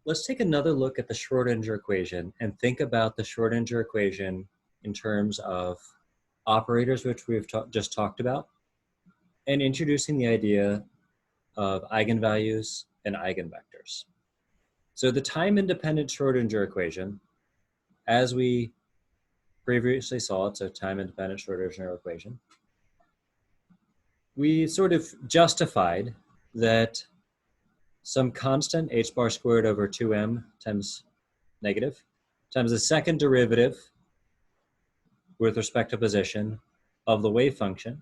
Let's take another look at the Schrodinger equation and think about the Schrodinger equation in terms of operators, which we've just talked about, and introducing the idea of eigenvalues and eigenvectors. So the time-independent Schrodinger equation, as we previously saw, it's a time-independent Schrodinger equation. We sort of justified that some constant h bar squared over 2m times negative times the second derivative with respect to position of the wave function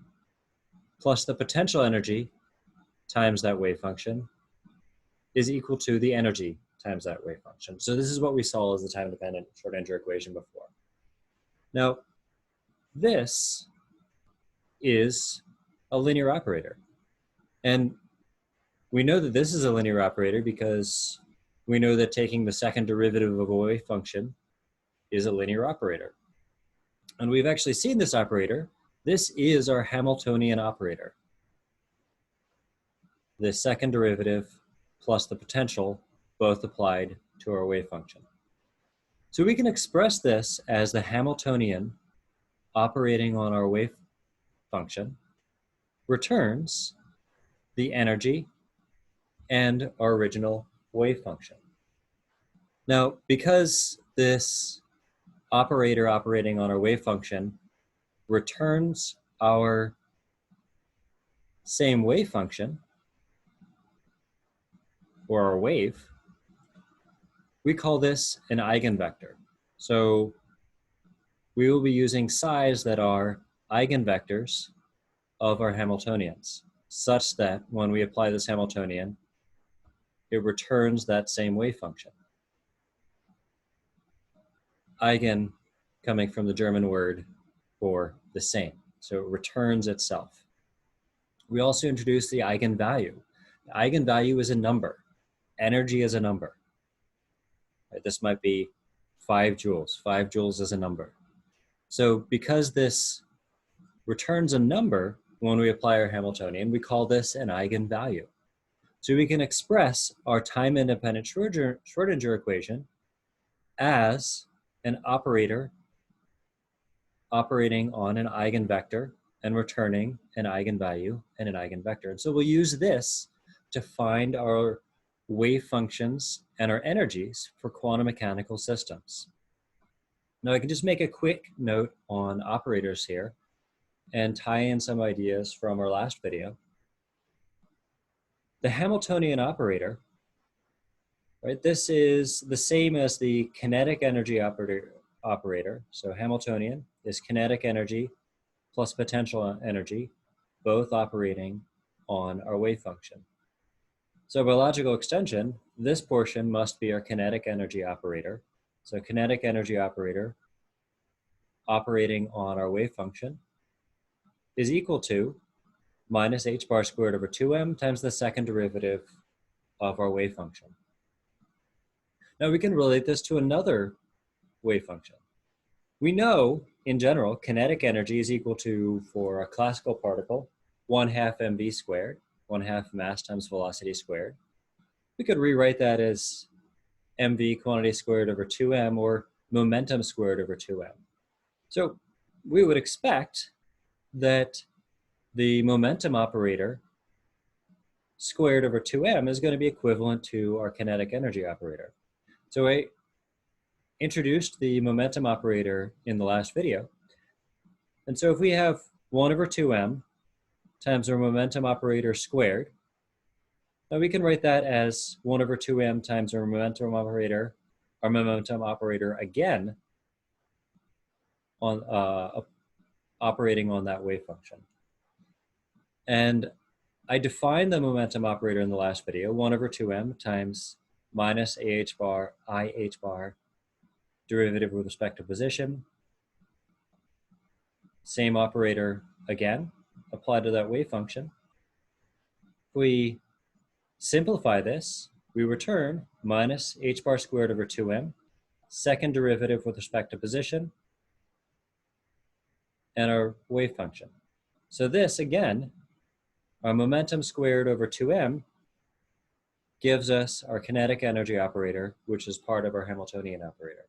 plus the potential energy times that wave function is equal to the energy times that wave function. So this is what we saw as the time-dependent Schrodinger equation before. Now, this is a linear operator. And we know that this is a linear operator because we know that taking the second derivative of a wave function is a linear operator. And we've actually seen this operator. This is our Hamiltonian operator. The second derivative plus the potential both applied to our wave function. So we can express this as the Hamiltonian operating on our wave function returns the energy and our original wave function. Now, because this operator operating on our wave function returns our same wave function, or our wave, we call this an eigenvector. So we will be using psi's that are eigenvectors of our Hamiltonians, such that when we apply this Hamiltonian, it returns that same wave function. Eigen coming from the German word for the same, so it returns itself. We also introduced the eigenvalue. The eigenvalue is a number. Energy is a number. Right? This might be 5 joules. 5 joules is a number. So because this returns a number when we apply our Hamiltonian, we call this an eigenvalue. So we can express our time-independent Schrodinger equation as an operator operating on an eigenvector and returning an eigenvalue and an eigenvector. And so we'll use this to find our wave functions and our energies for quantum mechanical systems. Now I can just make a quick note on operators here and tie in some ideas from our last video. The Hamiltonian operator, right? This is the same as the kinetic energy operator. So Hamiltonian is kinetic energy plus potential energy, both operating on our wave function. So by logical extension, this portion must be our kinetic energy operator. So kinetic energy operator operating on our wave function is equal to minus h bar squared over 2m times the second derivative of our wave function. Now we can relate this to another wave function. We know, in general, kinetic energy is equal to, for a classical particle, 1/2 mv squared, 1/2 mass times velocity squared. We could rewrite that as mv quantity squared over 2m, or momentum squared over 2m. So we would expect that the momentum operator squared over 2m is going to be equivalent to our kinetic energy operator. So I introduced the momentum operator in the last video. And so if we have 1 over 2m times our momentum operator squared, now we can write that as 1 over 2m times our momentum operator again on operating on that wave function. And I defined the momentum operator in the last video, 1 over 2m times minus ah bar ih bar derivative with respect to position. Same operator again, applied to that wave function. If we simplify this, we return minus h bar squared over 2m, second derivative with respect to position, and our wave function. So this, again, our momentum squared over 2m gives us our kinetic energy operator, which is part of our Hamiltonian operator.